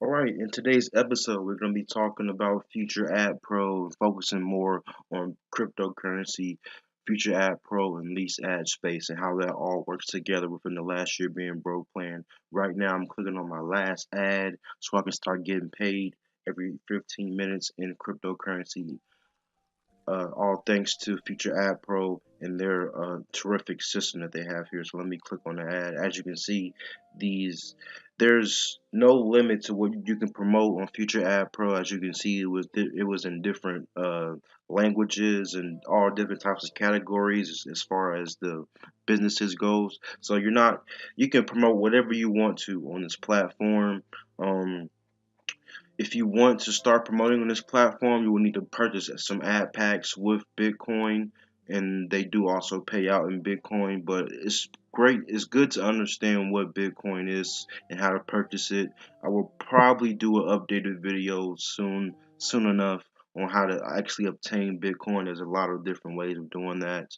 All right, in today's episode, we're going to be talking about Future Ad Pro, focusing more on cryptocurrency, Future Ad Pro, and lease ad space, and how that all works together within the last year being broke plan. Right now, I'm clicking on my last ad so I can start getting paid every 15 minutes in cryptocurrency, all thanks to Future Ad Pro and their terrific system that they have here. So let me click on the ad. As you can see, these there's no limit to what you can promote on Future Ad Pro. As you can see, it was in different languages and all different types of categories as far as the businesses goes. So you can promote whatever you want to on this platform. Um, if you want to start promoting on this platform, you will need to purchase some ad packs with Bitcoin, and they do also pay out in Bitcoin. But it's great. It's good to understand what Bitcoin is and how to purchase it. I will probably do an updated video soon enough on how to actually obtain Bitcoin. There's a lot of different ways of doing that,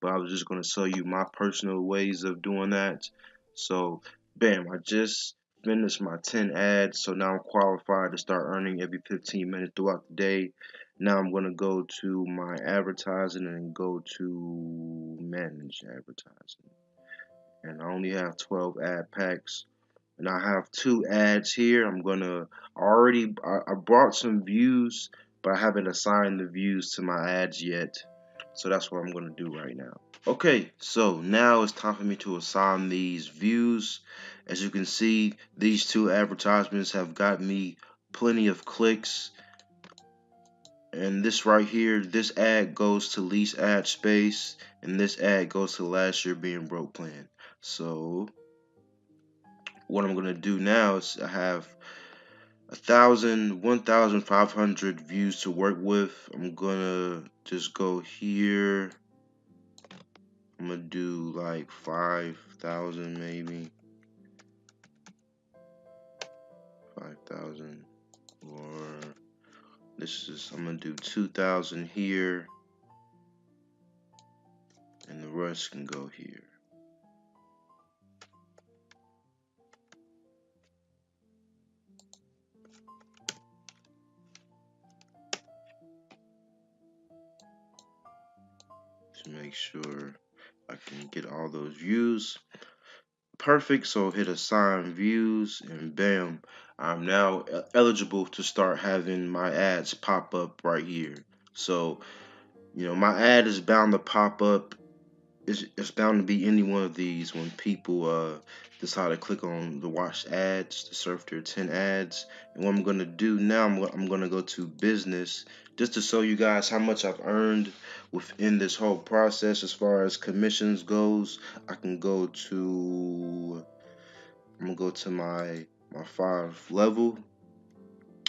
but I was just going to show you my personal ways of doing that. So, bam! I just finished my 10 ads, so now I'm qualified to start earning every 15 minutes throughout the day. Now I'm going to go to my advertising and go to manage advertising. And I only have 12 ad packs. And I have two ads here. I brought some views, but I haven't assigned the views to my ads yet. So that's what I'm going to do right now. Okay, so now it's time for me to assign these views. As you can see, these two advertisements have got me plenty of clicks. And this right here, this ad goes to lease ad space, and this ad goes to last year being broke plan. So what I'm gonna do now is I have 1,500 views to work with. I'm gonna just go here. I'm gonna do like 5,000 maybe. 5,000, or I'm gonna do 2,000 here, and the rest can go here. To make sure I can get all those views. Perfect. So hit assign views, and bam, I'm now eligible to start having my ads pop up right here. So my ad is bound to pop up. It's bound to be any one of these when people decide to click on the watch ads to surf their 10 ads. And what I'm going to do now, I'm going to go to business just to show you guys how much I've earned within this whole process as far as commissions goes. I can go to I'm gonna go to my 5 level,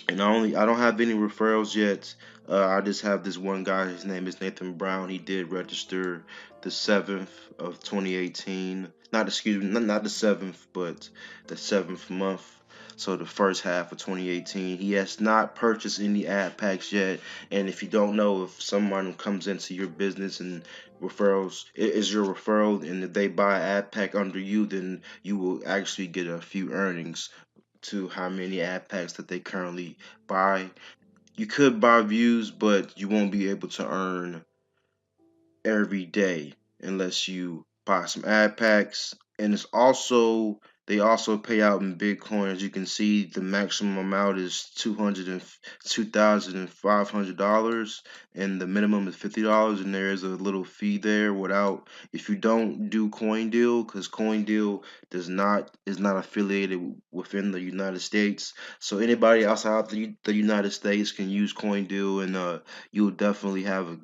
and I don't have any referrals yet. I just have this one guy. His name is Nathan Brown. He did register the 7th of 2018. Not excuse me, not the 7th, but the 7th month. So the first half of 2018. He has not purchased any ad packs yet. And if you don't know, if someone comes into your business and referrals is your referral, and if they buy ad pack under you, then you will actually get a few earnings to how many ad packs that they currently buy. You could buy views, but you won't be able to earn every day unless you buy some ad packs. And they also pay out in Bitcoin. As you can see, the maximum amount is $2,500, and the minimum is $50. And there is a little fee there without if you don't do CoinDeal, because CoinDeal is not affiliated within the United States. So anybody outside the United States can use CoinDeal, and you'll definitely have a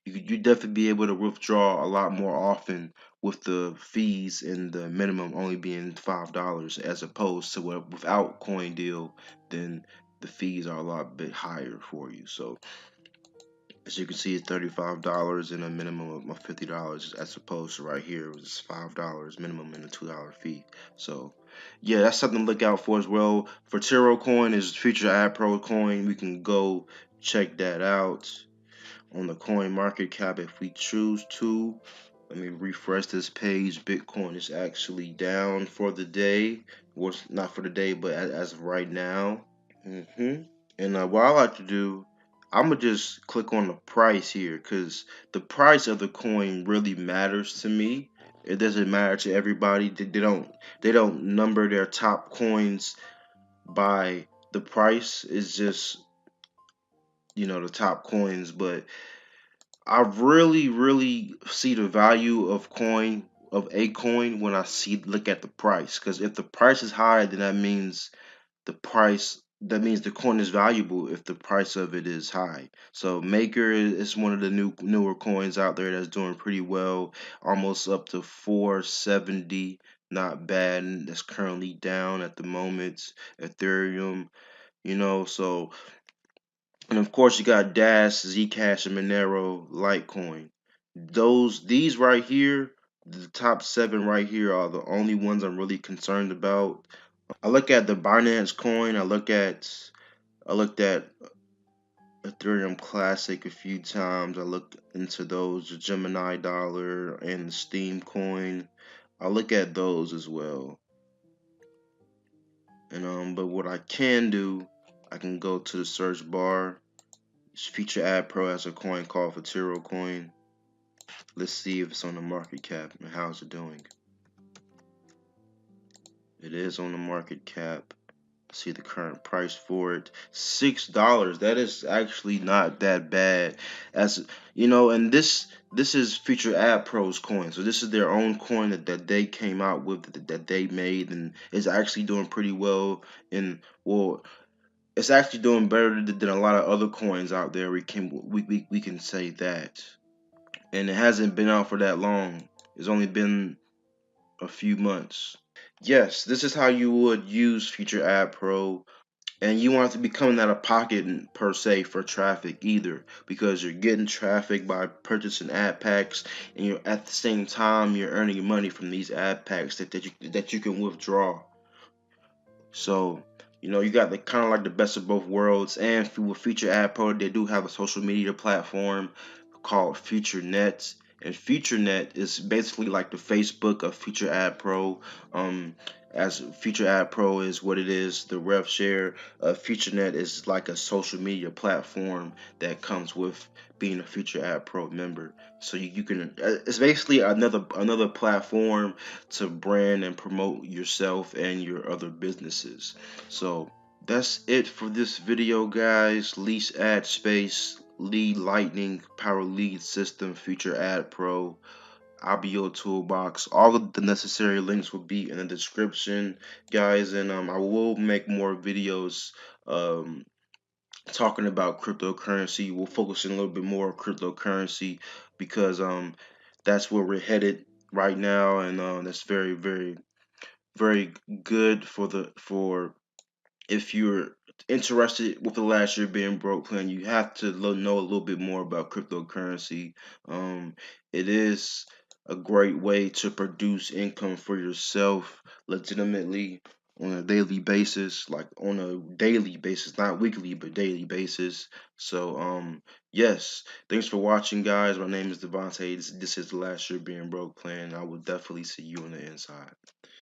you definitely be able to withdraw a lot more often with the fees and the minimum only being $5, as opposed to without CoinDeal, then the fees are a lot bit higher for you. So as you can see, it's $35 and a minimum of $50, as opposed to right here, it was $5 minimum and a $2 fee. So yeah, that's something to look out for as well. For Tiro Coin is Future Ad Pro Coin. We can go check that out on the coin market cap if we choose to. Let me refresh this page. Bitcoin is actually down for the day. course, not for the day, but as of right now. And what I like to do, I'm gonna just click on the price here, cause the price of the coin really matters to me. It doesn't matter to everybody. They don't number their top coins by the price. It's just the top coins, but I really see the value of a coin when I look at the price. Because if the price is high, then that means the coin is valuable if the price of it is high. So Maker is one of the newer coins out there that's doing pretty well, almost up to 470. Not bad. And that's currently down at the moment. Ethereum, so, and of course you got Dash, Zcash, and Monero, Litecoin. These right here, the top seven right here are the only ones I'm really concerned about. I look at the Binance coin. I looked at Ethereum Classic a few times. I looked into those, the Gemini Dollar and the Steam coin. I look at those as well. And but what I can do, I can go to the search bar. Feature Ad Pro has a coin called Fatiro coin. Let's see if it's on the market cap and how's it doing. It is on the market cap. See the current price for it, $6. That is actually not that bad, as and this is Future Ad Pro's coin, so this is their own coin that they came out with, that they made, and it's actually doing pretty well. And well, it's actually doing better than a lot of other coins out there. We can say that. And it hasn't been out for that long. It's only been a few months. Yes, this is how you would use Future Ad Pro. And you want to be coming out of pocket per se for traffic either, because you're getting traffic by purchasing ad packs, and you're at the same time you're earning money from these ad packs that you can withdraw. So, you got the kind of like the best of both worlds. And with Future Ad Pro, they do have a social media platform called FutureNet. And FutureNet is basically like the Facebook of Future Ad Pro. Um, as Future Ad Pro is what it is, the rev share. FutureNet is like a social media platform that comes with being a Future Ad Pro member. So you can, it's basically another platform to brand and promote yourself and your other businesses. So that's it for this video, guys. Lease ad space, lead lightning, power lead system, Future Ad Pro, ibotoolbox. All of the necessary links will be in the description, guys. And I will make more videos talking about cryptocurrency. We'll focus in a little bit more on cryptocurrency, because that's where we're headed right now. And that's very good for if you're interested with the last year being broke plan. You have to know a little bit more about cryptocurrency. It is a great way to produce income for yourself legitimately on a daily basis, like on a daily basis, not weekly, but daily basis. So, yes, thanks for watching, guys. My name is Devontae. This is the last year being broke plan. I will definitely see you on the inside.